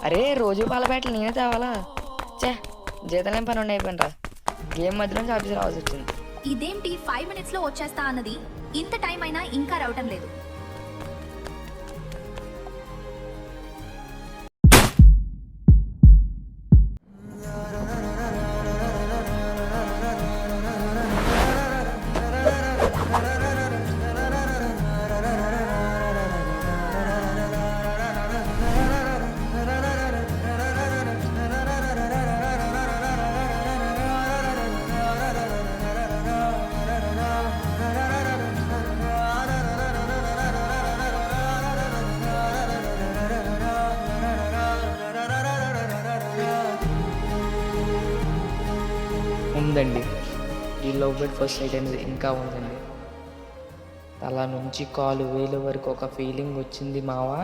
అరే రోజు పాల ప్యాకెట్లు నేనే తేవాలా? చే, జీతం పని ఉండి అయిపోయినరా. గేమ్ మధ్యలోంచి ఆఫీస్ రావాల్సి వచ్చింది. ఇదేంటి 5 minutes లో వచ్చేస్తా అన్నది, ఇంత టైం అయినా ఇంకా రావటం లేదు. ఉందండి, ఈ లవ్ ఎట్ ఫస్ట్ సైట్ అనేది ఇంకా ఉందండి. తల నుంచి కాలు వేలు వరకు ఒక ఫీలింగ్ వచ్చింది మావా.